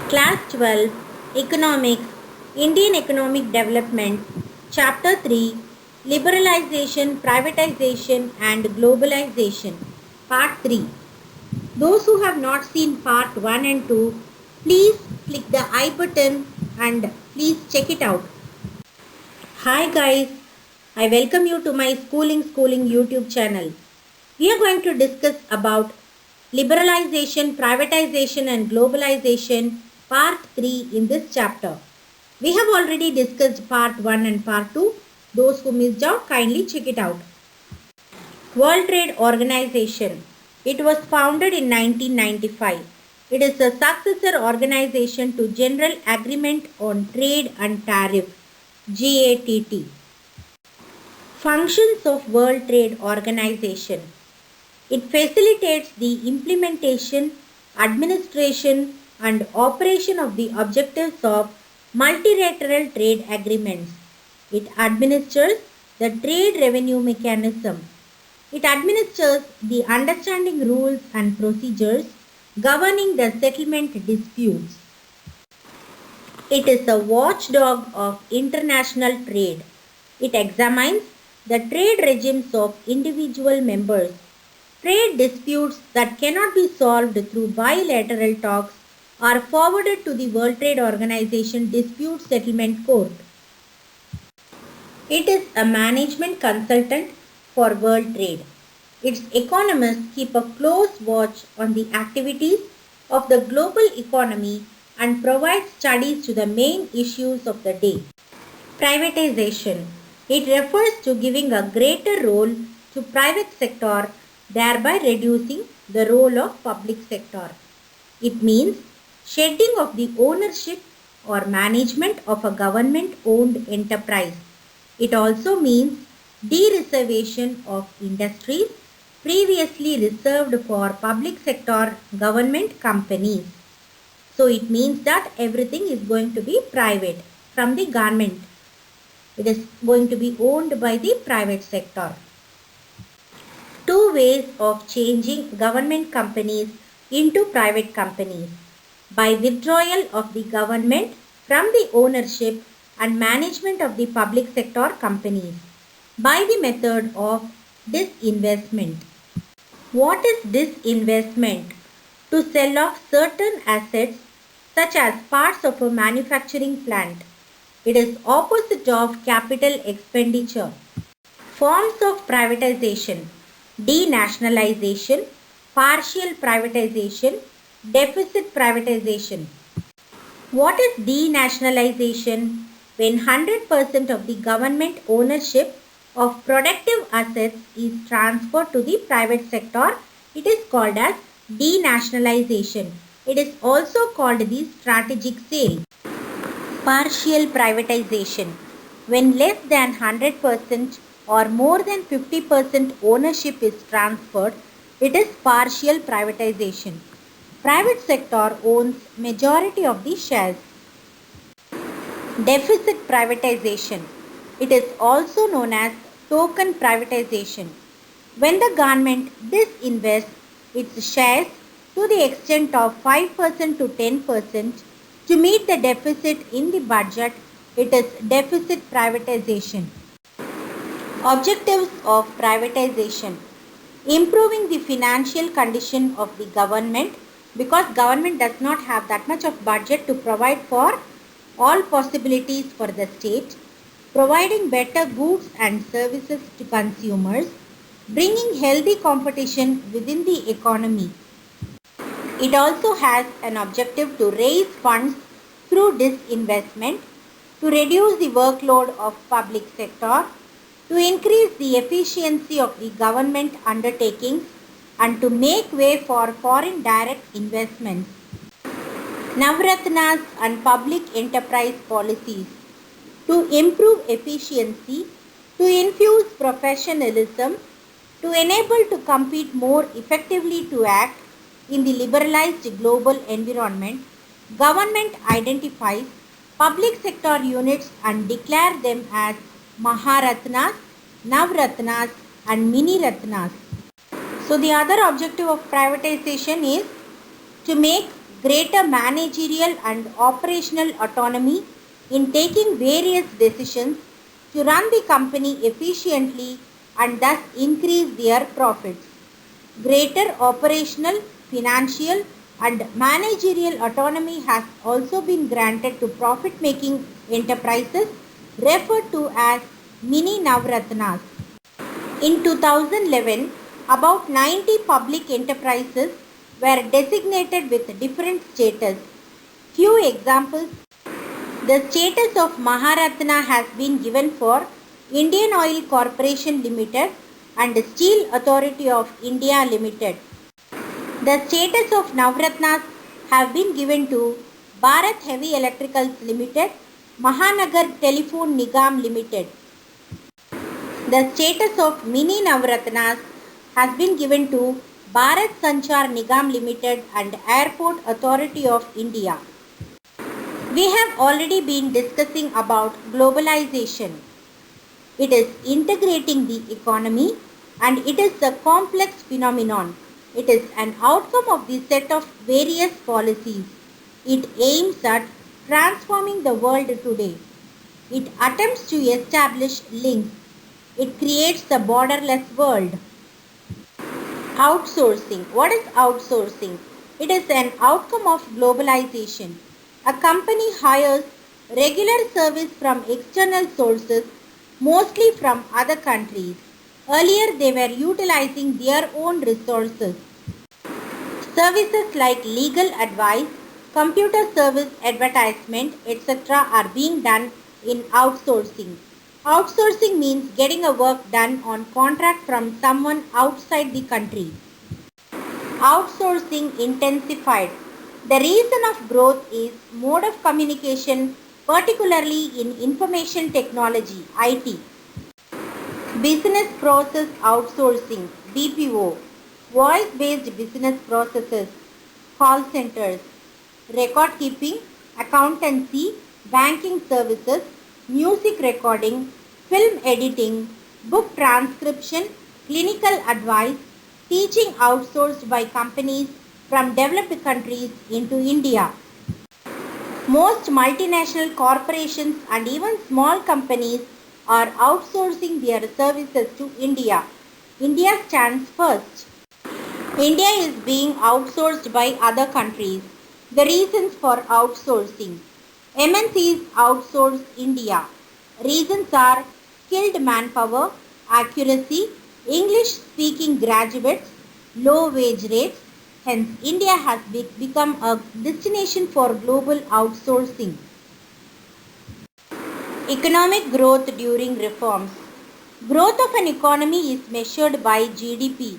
Class 12 Economics Indian Economic Development Chapter 3 Liberalization, Privatization and Globalization Part 3. Those who have not seen Part 1 and 2, please click the I button and please check it out. Hi guys, I welcome you to my Schooling YouTube channel. We are going to discuss about liberalization, privatization and globalization part 3 in this chapter. We have already discussed part 1 and part 2. Those who missed out, kindly check it out. World Trade Organization. It was founded in 1995. It is a successor organization to General Agreement on Trade and Tariff, GATT. Functions of World Trade Organization. It facilitates the implementation, administration and operation of the objectives of multilateral trade agreements. It administers the trade revenue mechanism. It administers the understanding rules and procedures governing the settlement disputes. It is a watchdog of international trade. It examines the trade regimes of individual members. Trade disputes that cannot be solved through bilateral talks are forwarded to the World Trade Organization Dispute Settlement Court. It is a management consultant for world trade. Its economists keep a close watch on the activities of the global economy and provide studies to the main issues of the day. Privatization. It refers to giving a greater role to private sector, thereby reducing the role of public sector. It means shedding of the ownership or management of a government-owned enterprise. It also means dereservation of industries previously reserved for public sector government companies. So it means that everything is going to be private from the government. It is going to be owned by the private sector. Two ways of changing government companies into private companies: by withdrawal of the government from the ownership and management of the public sector companies, by the method of disinvestment. What is disinvestment? To sell off certain assets such as parts of a manufacturing plant. It is opposite of capital expenditure. Forms of privatization: denationalization, partial privatization, deficit privatization. What is denationalization? When 100% of the government ownership of productive assets is transferred to the private sector, it is called as denationalization. It is also called the strategic sale. Partial privatization. When less than 100% or more than 50% ownership is transferred, it is partial privatization. Private sector owns majority of the shares. Deficit privatization. It is also known as token privatization. When the government disinvests its shares to the extent of 5% to 10% to meet the deficit in the budget, it is deficit privatization. Objectives of privatization: improving the financial condition of the government, because government does not have that much of budget to provide for all possibilities for the state, providing better goods and services to consumers, bringing healthy competition within the economy. It also has an objective to raise funds through disinvestment, to reduce the workload of public sector, to increase the efficiency of the government undertakings and to make way for foreign direct investments. Navratnas and public enterprise policies: to improve efficiency, to infuse professionalism, to enable to compete more effectively, to act in the liberalized global environment. Government identifies public sector units and declare them as Maharatnas, Navratnas and Mini Ratnas. So the other objective of privatization is to make greater managerial and operational autonomy in taking various decisions to run the company efficiently and thus increase their profits. Greater operational, financial, and managerial autonomy has also been granted to profit-making enterprises referred to as mini Navratnas. In 2011, about 90 public enterprises were designated with different status. Few examples: the status of Maharatna has been given for Indian Oil Corporation Limited and Steel Authority of India Limited. The status of Navratnas have been given to Bharat Heavy Electricals Limited, Mahanagar Telephone Nigam Limited. The status of mini Navratnas has been given to Bharat Sanchar Nigam Limited and Airport Authority of India. We have already been discussing about globalization. It is integrating the economy and it is a complex phenomenon. It is an outcome of the set of various policies. It aims at transforming the world today. It attempts to establish links. It creates a borderless world. Outsourcing. What is outsourcing? It is an outcome of globalization. A company hires regular service from external sources, mostly from other countries. Earlier, they were utilizing their own resources. Services like legal advice, computer service advertisement, etc. are being done in outsourcing. Outsourcing means getting a work done on contract from someone outside the country. Outsourcing intensified. The reason of growth is mode of communication, particularly in information technology (IT). Business process outsourcing (BPO), voice-based business processes, call centers, record keeping, accountancy, banking services, music recording, film editing, book transcription, clinical advice, teaching outsourced by companies from developed countries into India. Most multinational corporations and even small companies are outsourcing their services to India. India stands first. India is being outsourced by other countries. The reasons for outsourcing. MNCs outsource India. Reasons are skilled manpower, accuracy, English speaking graduates, low wage rates. Hence, India has become a destination for global outsourcing. Economic growth during reforms. Growth of an economy is measured by GDP.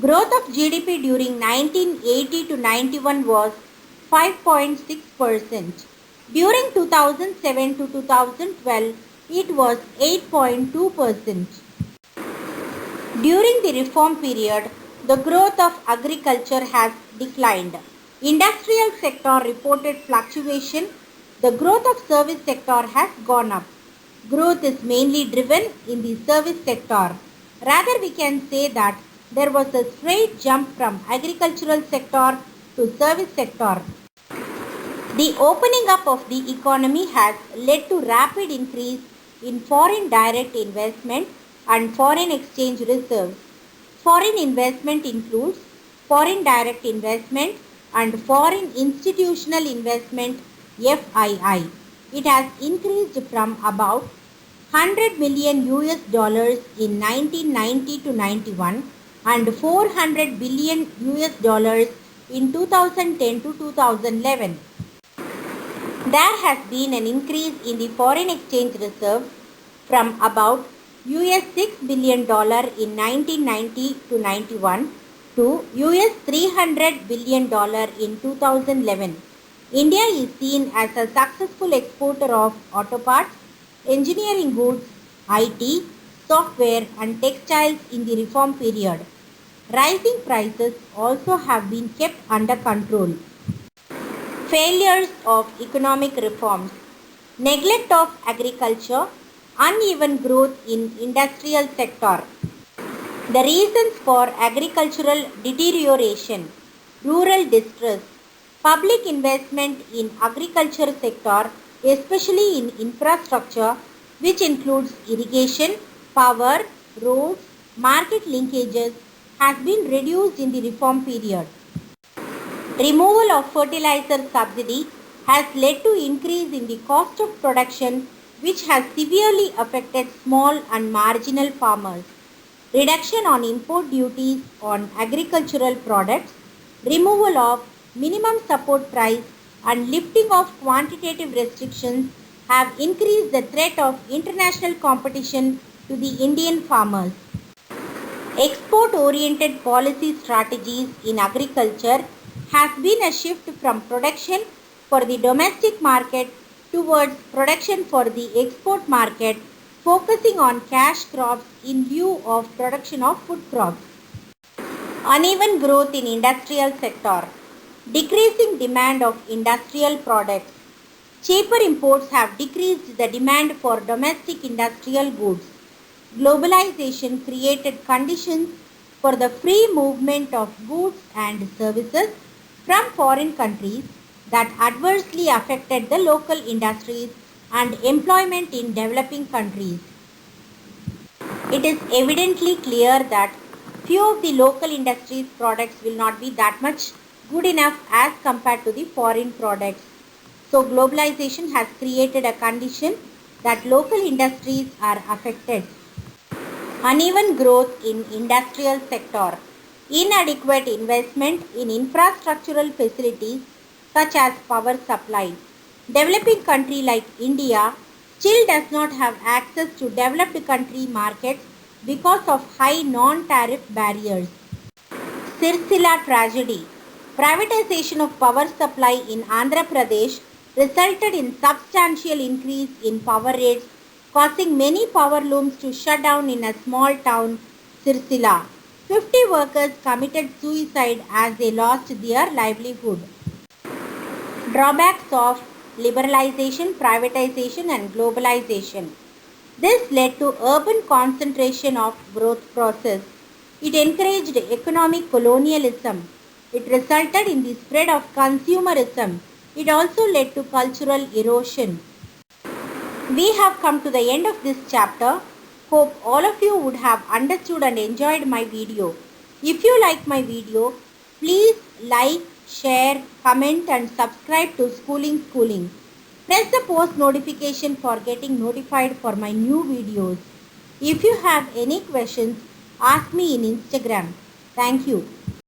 Growth of GDP during 1980 to 91 was 5.6%. During 2007 to 2012, it was 8.2%. During the reform period, the growth of agriculture has declined. Industrial sector reported fluctuation. The growth of service sector has gone up. Growth is mainly driven in the service sector. Rather, we can say that there was a straight jump from agricultural sector to service sector. The opening up of the economy has led to rapid increase in foreign direct investment and foreign exchange reserves. Foreign investment includes foreign direct investment and foreign institutional investment (FII). It has increased from about 100 million US dollars in 1990 to 91 and 400 billion US dollars in 2010 to 2011. There has been an increase in the foreign exchange reserve from about US $6 billion in 1990 to 91 to US $300 billion in 2011. India is seen as a successful exporter of auto parts, engineering goods, IT, software and textiles in the reform period. Rising prices also have been kept under control. Failures of economic reforms. Neglect of agriculture, uneven growth in industrial sector. The reasons for agricultural deterioration, rural distress, Public investment in agriculture sector, especially in infrastructure, which includes irrigation, power, roads, market linkages, has been reduced in the reform period. Removal of fertilizer subsidy has led to increase in the cost of production, which has severely affected small and marginal farmers. Reduction on import duties on agricultural products, removal of minimum support price and lifting of quantitative restrictions have increased the threat of international competition to the Indian farmers. Export-oriented policy strategies in agriculture has been a shift from production for the domestic market towards production for the export market, focusing on cash crops in lieu of production of food crops. Uneven growth in industrial sector, decreasing demand of industrial products. Cheaper imports have decreased the demand for domestic industrial goods. Globalization created conditions for the free movement of goods and services from foreign countries that adversely affected the local industries and employment in developing countries. It is evidently clear that few of the local industries' products will not be that much good enough as compared to the foreign products. So globalization has created a condition that local industries are affected. Uneven growth in industrial sector, inadequate investment in infrastructural facilities such as power supply. Developing country like India still does not have access to developed country markets because of high non-tariff barriers. Sirsila tragedy. Privatization of power supply in Andhra Pradesh resulted in substantial increase in power rates, causing many power looms to shut down in a small town, Sirsila. 50 workers committed suicide as they lost their livelihood. Drawbacks of liberalization, privatization and globalization. This led to urban concentration of growth process. It encouraged economic colonialism. It resulted in the spread of consumerism. It also led to cultural erosion. We have come to the end of this chapter. Hope all of you would have understood and enjoyed my video. If you like my video, please like, share, comment and subscribe to Schooling. Press the post notification for getting notified for my new videos. If you have any questions, ask me in Instagram. Thank you.